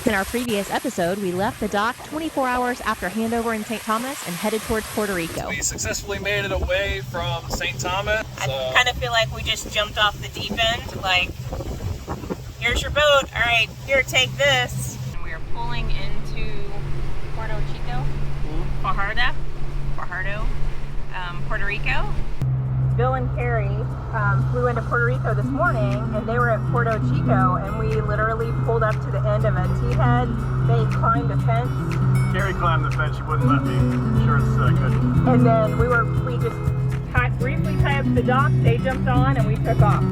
In our previous episode, we left the dock 24 hours after handover in St. Thomas and headed towards Puerto Rico. We successfully made it away from St. Thomas. I kind of feel like we just jumped off the deep end. Like, here's your boat. All right, here, take this. And we are pulling into Puerto Chico, Fajardo, Puerto Rico. Bill and Karry flew into Puerto Rico this morning, and they were at Puerto Chico, and we literally pulled up to the end of a T-head. They climbed a fence. Karry climbed the fence. She wouldn't let me. Sure, it's good. And then we just briefly tied up to the dock. They jumped on, and we took off.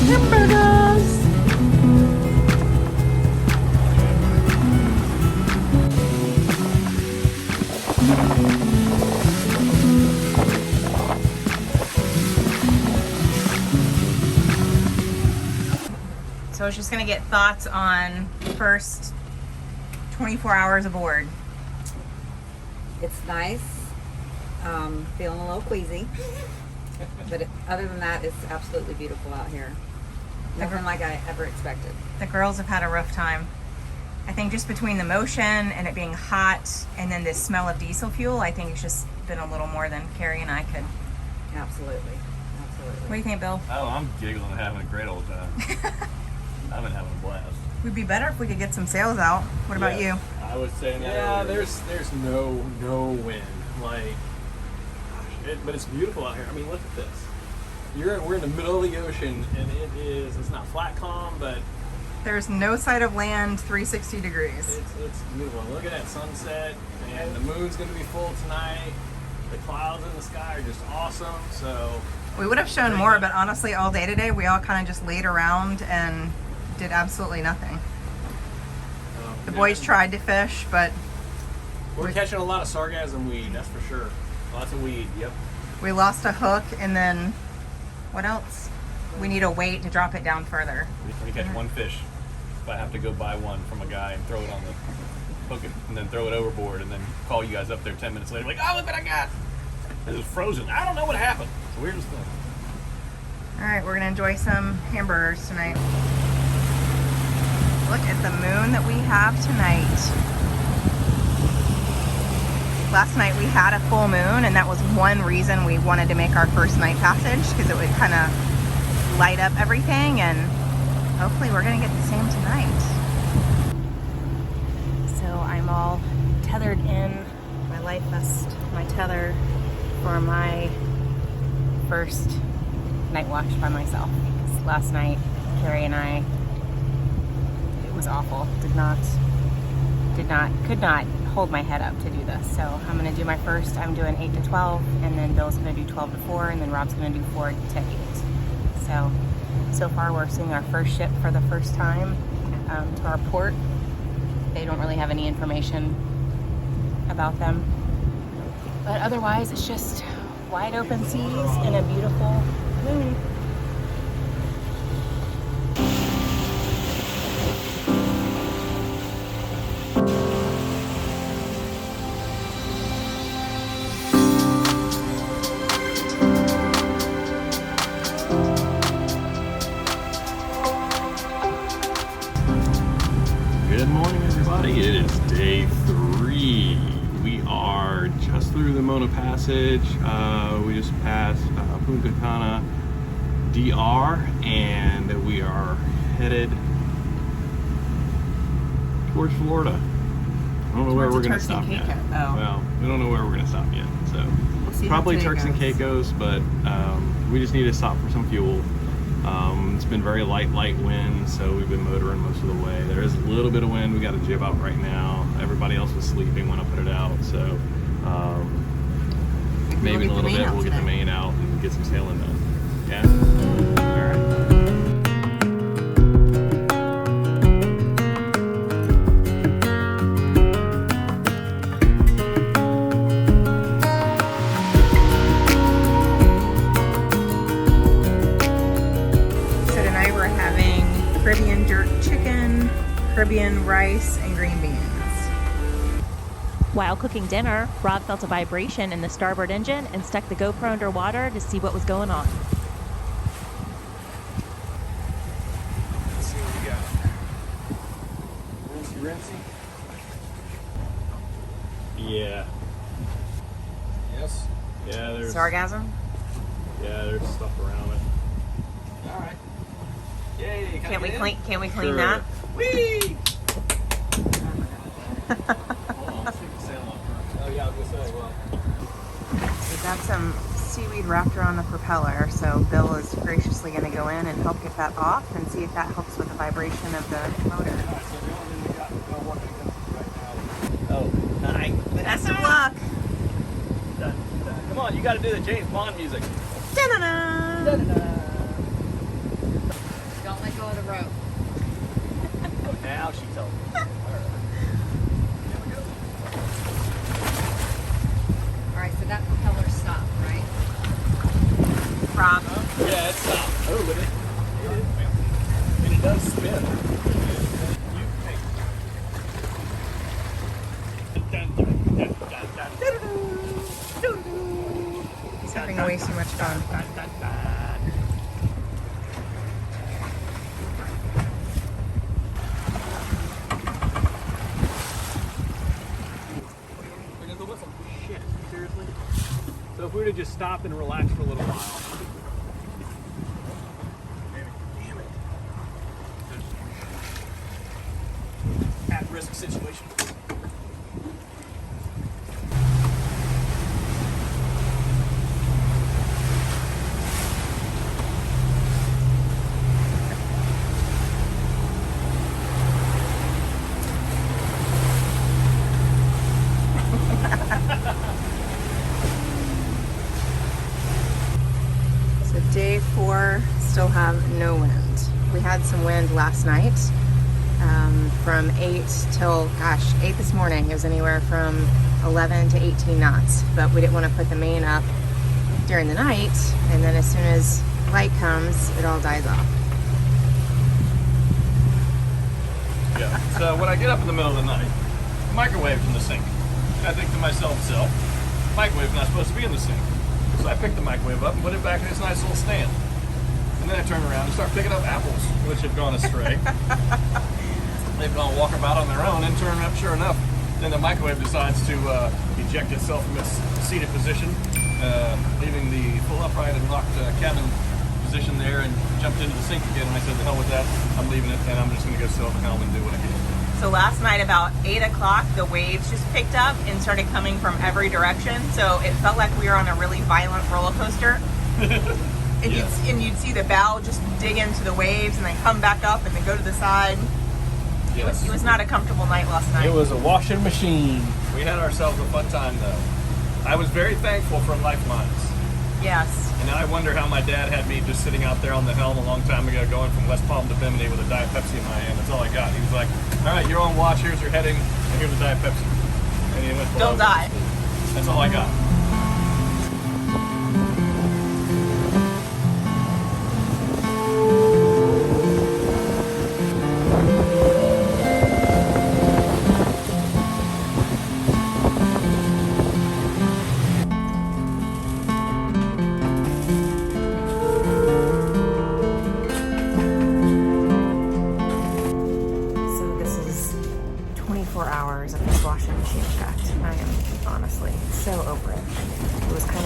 Hamburgers! So I was just gonna get thoughts on the first 24 hours aboard. It's nice. Feeling a little queasy. But other than that, it's absolutely beautiful out here. Nothing like I ever expected. The girls have had a rough time. I think just between the motion and it being hot and then this smell of diesel fuel, I think it's just been a little more than Karry and I could. Absolutely. What do you think, Bill? Oh, I'm giggling and having a great old time. I've been having a blast. Would be better if we could get some sails out. What about you? I was saying that. Yeah, there's no wind. Like, but it's beautiful out here. I mean, look at this. We're in the middle of the ocean, and it's not flat calm, but there's no sight of land, 360 degrees. It's beautiful. Look at that sunset, and the moon's going to be full tonight. The clouds in the sky are just awesome. So we would have shown more, but honestly, all day today, we all kind of just laid around and did absolutely nothing. The boys tried to fish, but we're catching a lot of sargassum weed, that's for sure. Lots of weed, yep. We lost a hook, and then what else? We need a weight to drop it down further. We catch one fish, but I have to go buy one from a guy and throw it on the hook it, and then throw it overboard, and then call you guys up there 10 minutes later, like, oh, look what I got! This is frozen. I don't know what happened. It's the weirdest thing. All right, we're gonna enjoy some hamburgers tonight. Look at the moon that we have tonight. Last night we had a full moon, and that was one reason we wanted to make our first night passage, because it would kind of light up everything, and hopefully we're gonna get the same tonight. So I'm all tethered in my life vest, my tether, for my first night watch by myself. Because last night, Karry and I, it was awful. Could not hold my head up to do this. So I'm gonna do my first, I'm doing 8 to 12, and then Bill's gonna do 12 to 4, and then Rob's gonna do 4 to 8. So far we're seeing our first ship for the first time to our port. They don't really have any information about them. But otherwise, it's just wide open seas and a beautiful moon. Good morning, everybody. It is day 3. We are just through the Mona Passage. We just passed Punta Cana DR, and we are headed towards Florida. I don't know where we're going to stop yet. Well, we don't know where we're going to stop yet. So probably Turks and Caicos, but we just need to stop for some fuel. It's been very light wind, so we've been motoring most of the way. There is a little bit of wind. We got a jib out right now. Everybody else was sleeping when I put it out, so maybe in a little bit we'll get the main out and get some sailing done. Yeah? All right. Caribbean jerk chicken, Caribbean rice, and green beans. While cooking dinner, Rob felt a vibration in the starboard engine and stuck the GoPro underwater to see what was going on. Grincy? Yeah. Yes? Yeah, there's... Sargasm? Yeah, there's stuff around it. Alright. Yay! Can't we clean Sure. that? Whee! Hold on, let's see if the sail on first. Oh yeah, I was gonna say, well... We've got some seaweed wrapped around the propeller, so Bill is graciously going to go in and help get that off and see if that helps with the vibration of the motor. Alright, so the only thing we got working against us right now... Oh, hi. Best of luck! Come on, you gotta do the James Bond music. Da-da-da! Don't let go of the rope. Oh, now she tells me. Alright. Here we go. Alright, so that propeller stopped, right? Rob. Yeah, it's stopped. Oh, look at it. It is fancy. And it does spin. You think. He's having way too much fun. Look at the whistle. Shit, seriously? So if we were to just stop and relax for a little while. Damn it. At-risk situation. So day 4, still have no wind. We had some wind last night from 8 till, 8 this morning. It was anywhere from 11 to 18 knots, but we didn't want to put the main up during the night, and then as soon as light comes, it all dies off. Yeah. So when I get up in the middle of the night, the microwave's in the sink. And I think to myself, microwave's not supposed to be in the sink. So I pick the microwave up and put it back in its nice little stand. And then I turn around and start picking up apples, which have gone astray. They've gone walkabout on their own and turn up, sure enough. Then the microwave decides to eject itself from its seated position, leaving the full upright and locked cabin position there, and jumped into the sink again. And I said, the hell with that, I'm leaving it, and I'm just going to go sit at the helm and do what I can. So last night about 8 o'clock, the waves just picked up and started coming from every direction. So it felt like we were on a really violent roller coaster. And, Yeah. you'd see the bow just dig into the waves and then come back up and then go to the side. Yes. It was not a comfortable night last night. It was a washing machine. We had ourselves a fun time, though. I was very thankful for lifelines. Yes. And I wonder how my dad had me just sitting out there on the helm a long time ago, going from West Palm to Bimini with a Diet Pepsi in my hand. That's all I got. He was like, all right, you're on watch, here's your heading, and here's a Diet Pepsi. And he went, Don't die. That's all I got. So this is 24 hours of this washing machine effect. I am honestly so over it.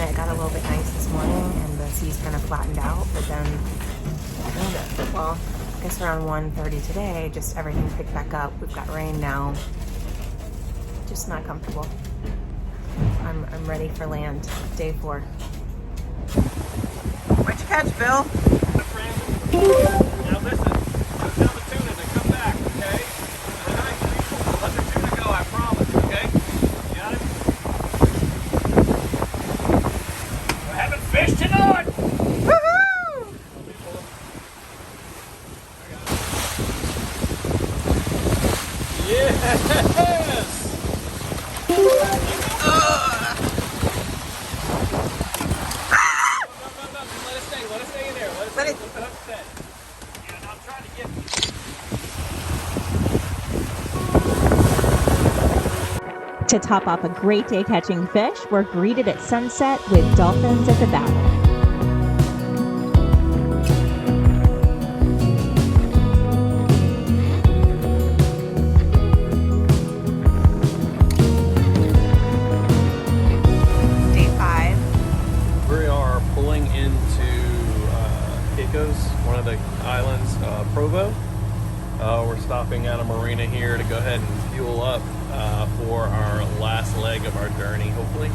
It got a little bit nice this morning and the seas kind of flattened out, but then, well, I guess around 1:30 today, just everything picked back up. We've got rain now. Just not comfortable. I'm ready for land. Day 4. What'd you catch, Bill? Now listen, go tell the tuna to come back, okay? The nice people, let the tuna go, I promise, okay? Got it? We're having fish tonight! Woohoo! Yes! Let it stay in there. Let it stay. Yeah, I'm trying to get To top off a great day catching fish, we're greeted at sunset with dolphins at the bow. Caicos, one of the islands, Provo. We're stopping at a marina here to go ahead and fuel up for our last leg of our journey, hopefully.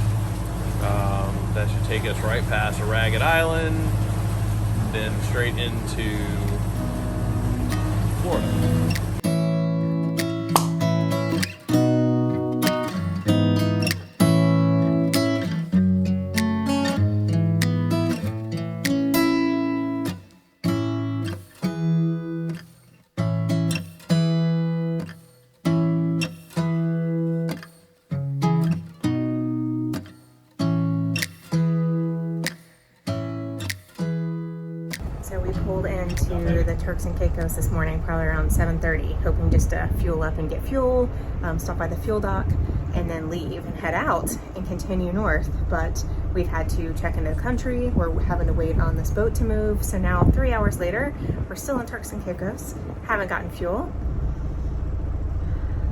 That should take us right past a ragged island, then straight into Florida. So we pulled into the Turks and Caicos this morning, probably around 7:30, hoping just to fuel up and get fuel, stop by the fuel dock, and then leave and head out and continue north. But we've had to check into the country. We're having to wait on this boat to move. So now 3 hours later, we're still in Turks and Caicos, haven't gotten fuel.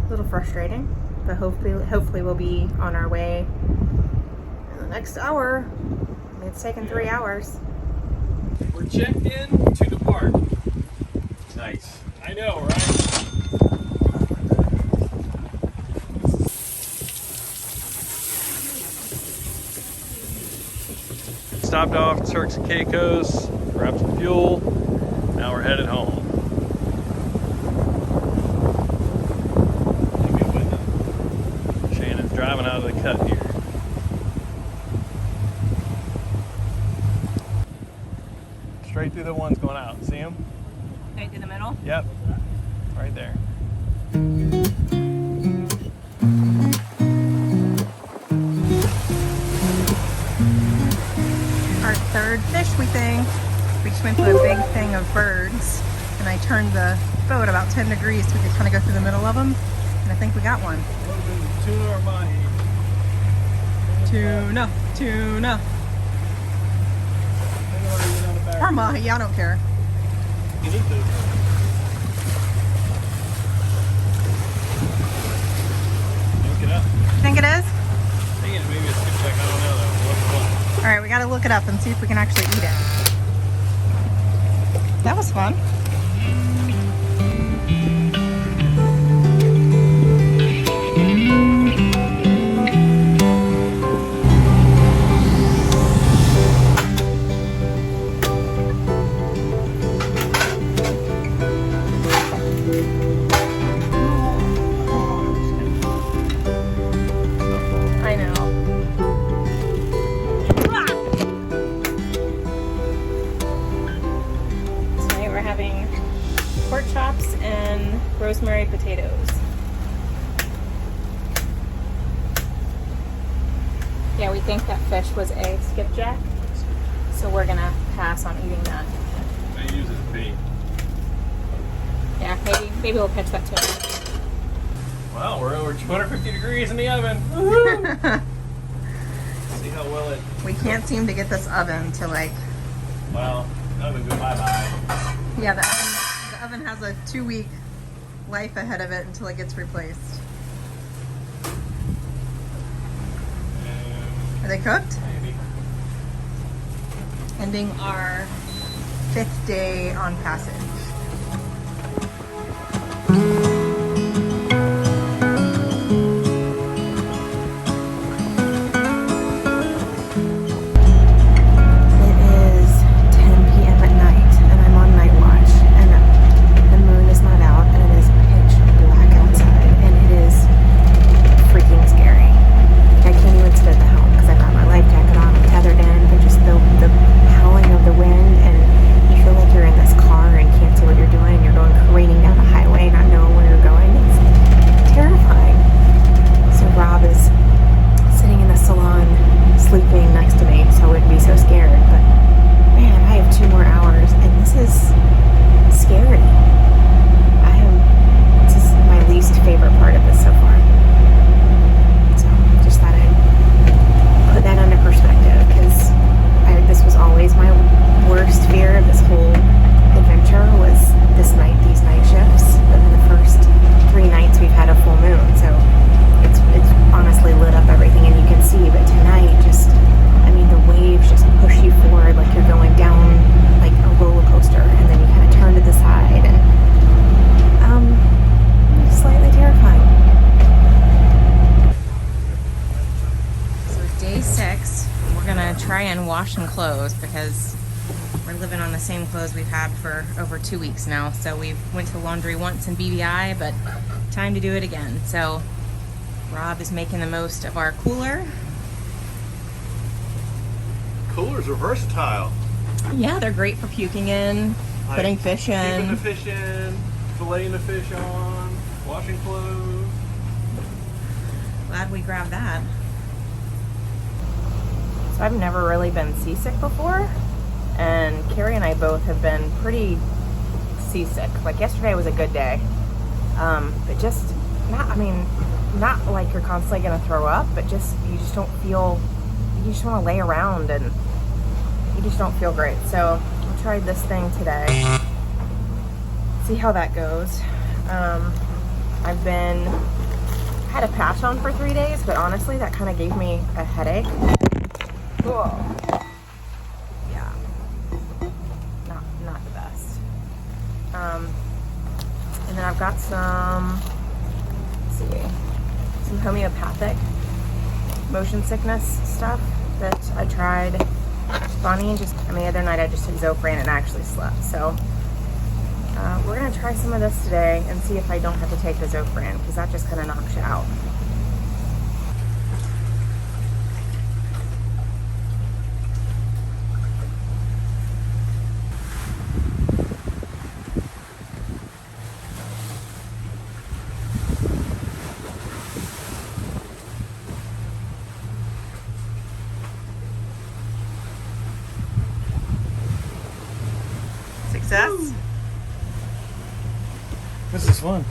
A little frustrating, but hopefully we'll be on our way in the next hour. I mean, it's taken 3 hours. We're checked in to depart. Nice. I know, right? Stopped off at Turks and Caicos, grabbed some fuel. Now we're headed home. Shannon's driving out of the cut here. Straight through the ones going out. See them? Right through the middle? Yep. Right there. Our third fish, we think. We just went to a big thing of birds, and I turned the boat about 10 degrees so we could kind of go through the middle of them, and I think we got one. Tuna or mahi? Tuna, tuna. Or mahi, I don't care. You need to. Look it up. You think it is? I think it's maybe a skipjack. I don't know though. What's All right, we got to look it up and see if we can actually eat it. That was fun. Pork chops and rosemary potatoes. Yeah, we think that fish was a skipjack, so we're gonna pass on eating that. I use it as bait. Yeah, maybe we'll catch that too. Well, we're over 250 degrees in the oven. Woohoo! See how well it. We can't seem to get this oven to like. Well, oven go bye-bye. Yeah, the oven has a 2-week life ahead of it until it gets replaced. Are they cooked? Maybe. Ending our 5th day on passage. raining down the highway, not knowing where washing clothes because we're living on the same clothes we've had for over 2 weeks now. So we went to the laundry once in BVI, but time to do it again. So Rob is making the most of our cooler. Coolers are versatile. Yeah, they're great for puking in, Like, putting fish in. Keeping the fish in, filleting the fish on, washing clothes. Glad we grabbed that. So I've never really been seasick before, and Karry and I both have been pretty seasick. Like yesterday was a good day, but just not, I mean, not like you're constantly gonna throw up, but just, you just don't feel, you just wanna lay around and you just don't feel great. So I tried this thing today, see how that goes. I've had a patch on for 3 days, but honestly that kind of gave me a headache. Whoa. Yeah, not the best. And then I've got some, let's see, some homeopathic motion sickness stuff that I tried. Bonnie just, the other night I just took Zofran and actually slept. So we're gonna try some of this today and see if I don't have to take the Zofran, because that just kind of knocks you out. Success? This is fun.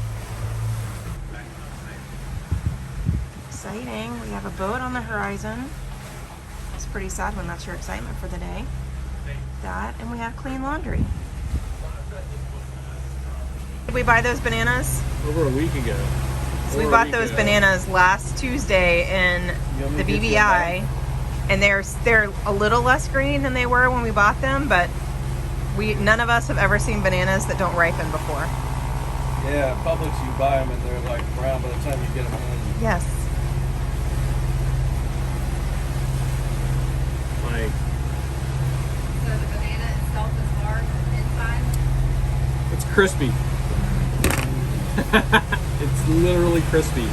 Exciting. We have a boat on the horizon. It's pretty sad when that's your excitement for the day. That, and we have clean laundry. Did we buy those bananas? Over a week ago. So we bought those bananas last Tuesday in the BVI, and they're a little less green than they were when we bought them, but none of us have ever seen bananas that don't ripen before. Yeah, Publix, you buy them and they're like brown by the time you get them home. Yes. Like, So the banana itself is hard inside? it's crispy. It's literally crispy.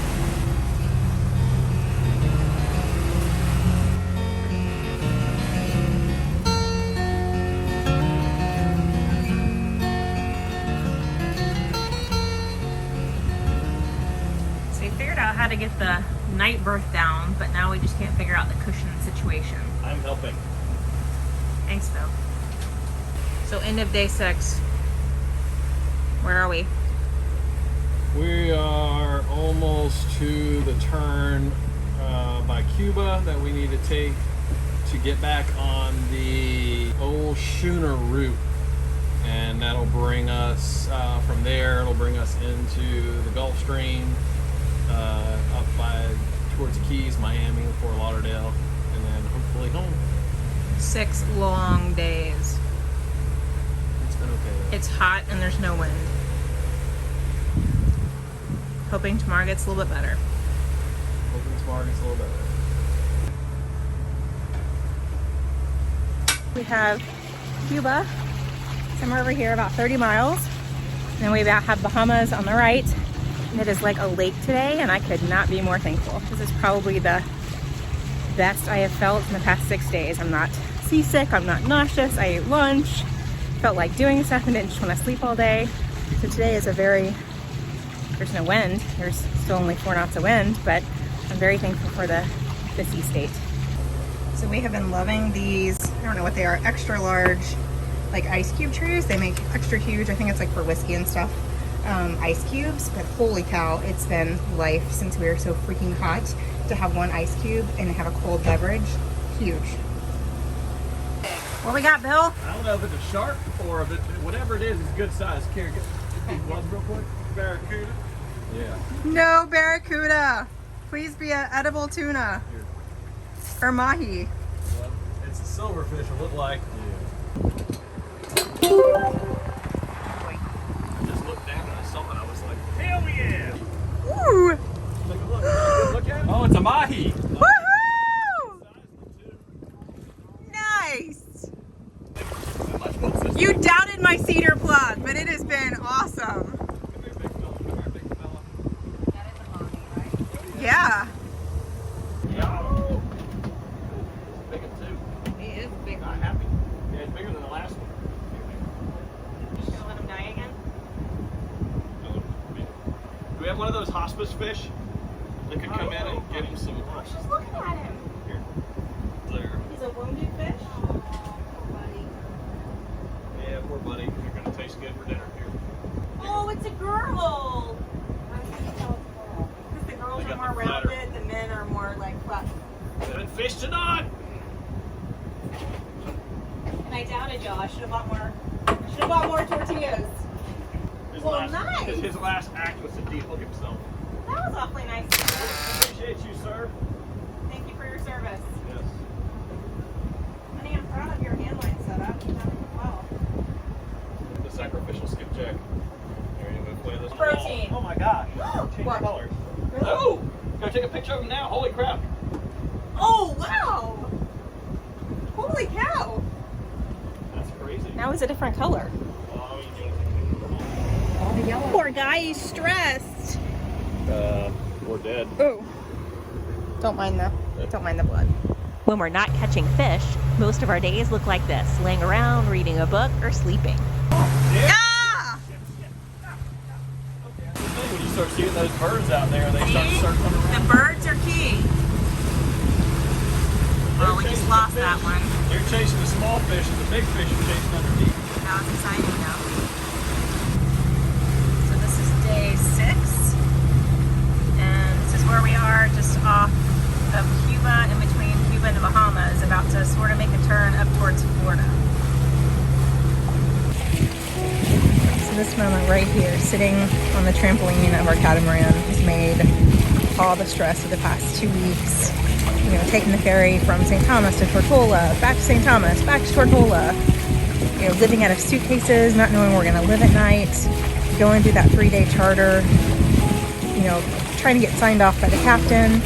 How to get the night berth down, but now we just can't figure out the cushion situation. I'm helping. Thanks, Phil. So end of day 6. Where are we? We are almost to the turn by Cuba that we need to take to get back on the old schooner route, and that'll bring us from there. It'll bring us into the Gulf Stream, up towards the Keys, Miami, Fort Lauderdale, and then hopefully home. 6 long days. It's been okay though. It's hot and there's no wind. Hoping tomorrow gets a little bit better. Hoping tomorrow gets a little better. We have Cuba somewhere over here, about 30 miles. And then we have Bahamas on the right. And it is like a lake today, and I could not be more thankful. This is probably the best I have felt in the past 6 days. I'm not seasick, I'm not nauseous, I ate lunch, felt like doing stuff and didn't just want to sleep all day. So today is there's no wind, there's still only 4 knots of wind, but I'm very thankful for the sea state. So we have been loving these, I don't know what they are, extra large, like ice cube trays. They make extra huge, I think it's like for whiskey and stuff. Ice cubes, but holy cow, it's been life since we were so freaking hot to have one ice cube and have a cold beverage. Huge. What we got, Bill? I don't know if it's a shark or if it, whatever it is, it's good size. Carry, get these gloves real quick. Barracuda. Yeah. No barracuda. Please be an edible tuna. Here. Or mahi. Well, it's a silverfish, it looked like. Yeah. I just looked down and I saw it. I was like, hell yeah! Ooh! Take a look at it. Oh, it's a mahi. Woohoo! Nice! You doubted my cedar plug, but it has been awesome. Yeah. Big one too. He is big. Not happy. Yeah, it's bigger than the last one. You gonna let him die again? Do we have one of those hospice fish that could come in and give him some? She's looking at him. Here. There. He's a wounded fish. Yeah, poor buddy. You're gonna taste good for dinner here. Oh, it's a girl. Because the girls They are got more the flatter. rounded, the men are more like flat. Been fish tonight. And I doubted y'all. I should have bought more. I should have bought more tortillas. Well, nice. His last act was to de-hook himself. That was awfully nice. Appreciate you, sir. Thank you for your service. Yes. Honey, I'm proud of your handline setup. You've done it well. The sacrificial skipjack. There you go. Play this. Protein. Oh my gosh. Change What? colors. Really? Oh! Gotta take a picture of him now. Holy crap. Oh, wow. Holy cow. That's crazy. Now he's a different color. Oh, you Poor guy, he's stressed. we're dead. Ooh. Don't mind the blood. When we're not catching fish, most of our days look like this, laying around, reading a book, or sleeping. Ah! When you start seeing those birds out there, they start circling around. The birds are key. Well, we just lost that one. They're chasing the small fish, and the big fish are chasing underneath. That was exciting though. So this is day 6. And this is where we are, just off of Cuba, in between Cuba and the Bahamas, about to sort of make a turn up towards Florida. So this moment right here, sitting on the trampoline of our catamaran, has made all the stress of the past 2 weeks. You know, taking the ferry from St. Thomas to Tortola, back to St. Thomas, back to Tortola. You know, living out of suitcases, not knowing where we're going to live at night, going through that 3-day charter, you know, trying to get signed off by the captain.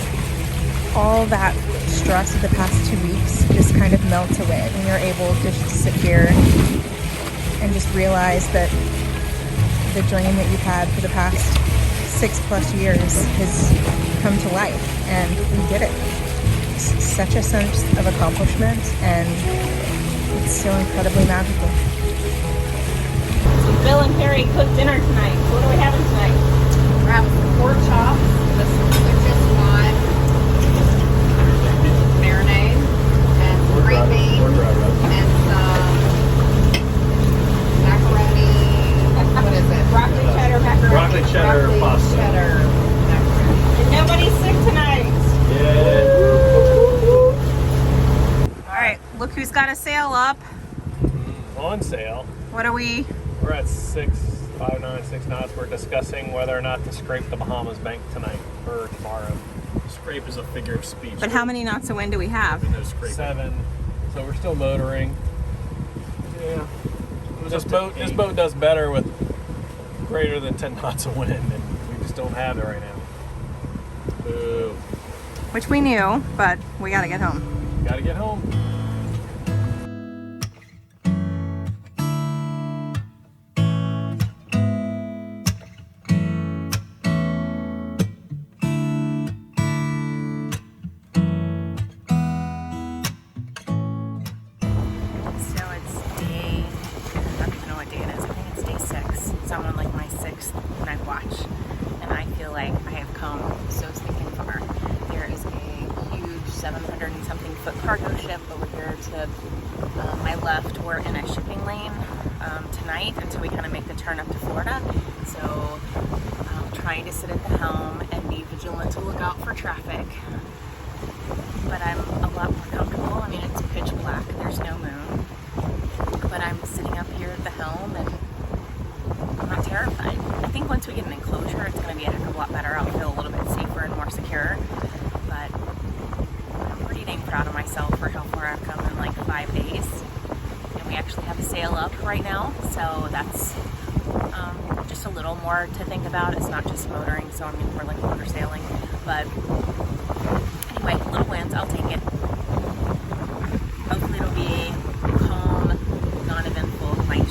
All that stress of the past 2 weeks just kind of melts away when you're able just to sit here and just realize that the dream that you've had for the past 6+ years has come to life, and we did it. It's such a sense of accomplishment, and it's so incredibly magical. So Bill and Karry cooked dinner tonight. What are we having tonight? We're having some pork chops with some citrus lime marinade and some green beans and some macaroni. What is it? Broccoli cheddar macaroni. Broccoli cheddar Broccoli pasta. cheddar macaroni. And nobody's sick tonight. Yeah. All right, look who's got a sail up. On sale. What are we? We're at 6 knots. We're discussing whether or not to scrape the Bahamas bank tonight or tomorrow. Scrape is a figure of speech. But how many knots of wind do we have? No scrape. 7. So we're still motoring. Yeah. This boat does better with greater than 10 knots of wind, and we just don't have it right now. Boo. Which we knew, but we gotta get home. Gotta get home. On like my 6th night watch, and I feel like I have come so stinking far. There is a huge 700 and something foot cargo ship over here to my left. We're in a shipping lane tonight until we kind of make the turn up to Florida. So I'm trying to sit at the helm and be vigilant to look out for traffic, but I'm a lot more comfortable. I mean, it's pitch black, there's no moon, but I'm sitting up here at the helm and I'm not terrified. I think once we get an enclosure, it's going to be a heck of a lot better. I'll feel a little bit safer and more secure. But I'm pretty dang proud of myself for how far I've come in like 5 days. And we actually have a sail up right now, so that's just a little more to think about. It's not just motoring, so I mean we're like motor sailing. But anyway, little winds, I'll take it. Hopefully it'll be calm, non-eventful night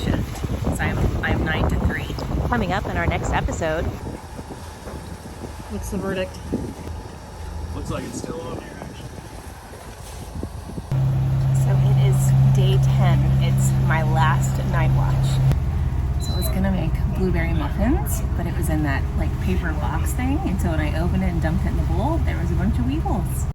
Coming up in our next episode. What's the verdict? Looks like it's still on here, actually. So it is day 10. It's my last night watch. So I was gonna make blueberry muffins, but it was in that like paper box thing, and so when I opened it and dumped it in the bowl, there was a bunch of weevils.